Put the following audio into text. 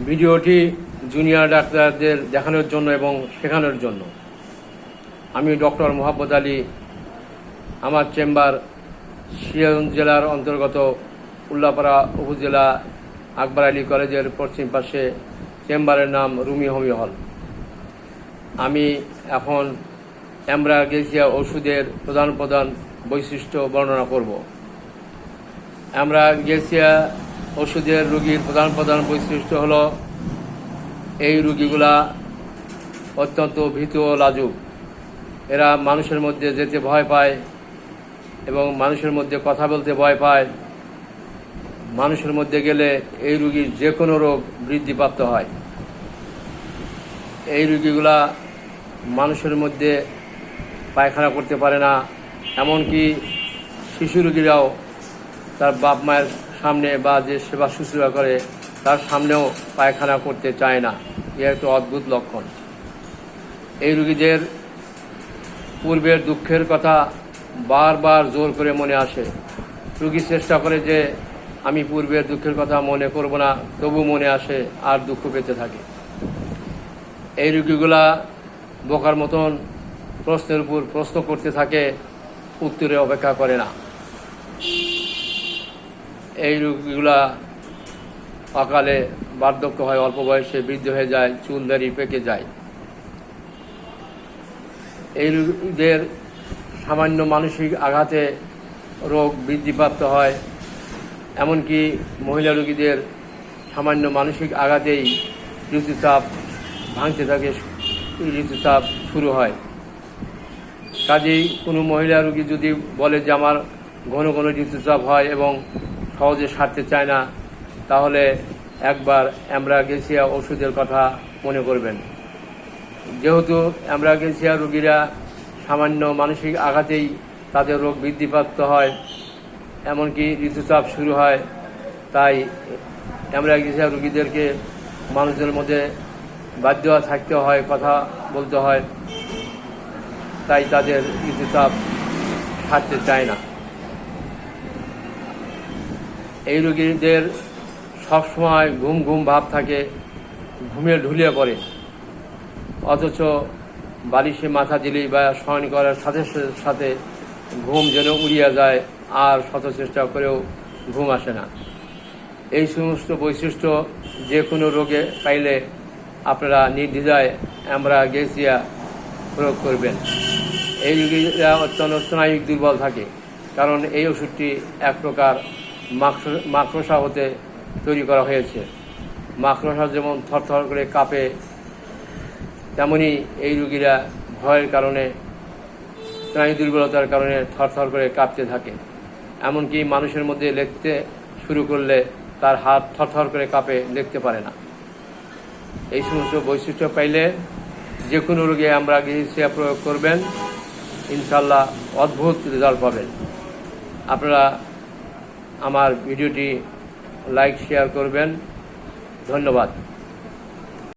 ভিডিওটি জুনিয়র ডাক্তারদের দেখানোর জন্য এবং শেখানোর জন্য। আমি ডক্টর মোহাম্মদ আলী, আমার চেম্বার সিরাজগঞ্জ জেলার অন্তর্গত উল্লাপাড়া উপজেলা আকবর আলী কলেজের পশ্চিম পাশে, চেম্বারের নাম রুমি হোমিও হল। আমি এখন অ্যামব্রাগেসিয়া ওষুধের প্রধান বৈশিষ্ট্য বর্ণনা করব। অ্যামব্রাগেসিয়া ওষুধের রোগীর প্রধান বৈশিষ্ট্য হল, এই রোগীগুলা অত্যন্ত ভীত ও লাজুক। এরা মানুষের মধ্যে যেতে ভয় পায় এবং মানুষের মধ্যে কথা বলতে ভয় পায়। মানুষের মধ্যে গেলে এই রোগীর যে কোনো রোগ বৃদ্ধিপ্রাপ্ত হয়। এই রোগীগুলা মানুষের মধ্যে পায়খানা করতে পারে না, এমনকি শিশু রোগীরাও তার বাপ মায়ের সামনে বা যে সেবা শুশ্রূষা করে তার সামনেও পায়খানা করতে চায় না। এ একটা অদ্ভুত লক্ষণ। এই রোগীদের পূর্বের দুঃখের কথা বারবার জোর করে মনে আসে। রোগী চেষ্টা করে যে আমি পূর্বের দুঃখের কথা মনে করব না, তবু মনে আসে আর দুঃখ পেতে থাকে। এই রোগীগুলা বোকার মতন প্রশ্নের উপর প্রশ্ন করতে থাকে, উত্তরে অপেক্ষা করে না। এই রোগীগুলা অকালে বার্ধক্য হয়, অল্প বয়সে বৃদ্ধ হয়ে যায়, চুল দাড়ি পেকে যায়। এই রোগীদের সামান্য মানসিক আঘাতে রোগ বৃদ্ধিপ্রাপ্ত হয়। এমনকি মহিলা রোগীদের সামান্য মানসিক আঘাতেই ঋতুচাপ ভাঙতে থাকে, ঋতুচাপ শুরু হয়। কাজেই কোনো মহিলা রোগী যদি বলে যে আমার ঘন ঘন ঋতুচাপ হয় এবং সহজে সারতে চায় না, তাহলে একবার অ্যামব্রাগেসিয়া ওষুধের কথা মনে করবেন। যেহেতু অ্যামব্রাগেসিয়া রোগীরা সামান্য মানসিক আঘাতেই তাদের রোগ বৃদ্ধিপ্রাপ্ত হয়, এমনকি ঋতুচাপ শুরু হয়, তাই অ্যামব্রাগেসিয়া রোগীদেরকে মানুষদের মধ্যে বাধ্য থাকতে হয়, কথা বলতে হয়, তাই তাদের ঋতুচাপ ছাড়তে চায় না। এই রোগীদের সবসময় ঘুম ঘুম ভাব থাকে, ঘুমে ঢুলিয়ে পড়ে, অথচ বালিশে মাথা দিলেই বা শয়ন করার সাথে সাথে ঘুম যেন উড়িয়ে যায়, আর শত চেষ্টা করেও ঘুম আসে না। এই সমস্ত বৈশিষ্ট্য যে কোনো রোগে পাইলে আপনারা নির্দ্বিধায় অ্যামব্রাগেসিয়া প্রয়োগ করবেন। এই রোগীরা অত্যন্ত স্নায়ুক দুর্বল থাকে, কারণ এই ওষুধটি এক প্রকার মাকড়সা হতে তৈরি করা হয়েছে। মাকড়সা যেমন থরথর করে কাঁপে, তেমনি এই রোগীরা ভয়ের কারণে, স্নায়ু দুর্বলতার কারণে থরথর করে কাঁপতে থাকে। এমনকি মানুষের মধ্যে লেখতে শুরু করলে তার হাত থরথর করে কাঁপে, লিখতে পারে না। এই সমস্ত বৈশিষ্ট্য পাইলে যে কোনো রোগে অ্যামব্রাগেসিয়া প্রয়োগ করবেন, ইনশাল্লাহ অদ্ভুত রেজাল্ট পাবেন। আপনারা আমার ভিডিওটি লাইক শেয়ার করবেন। ধন্যবাদ।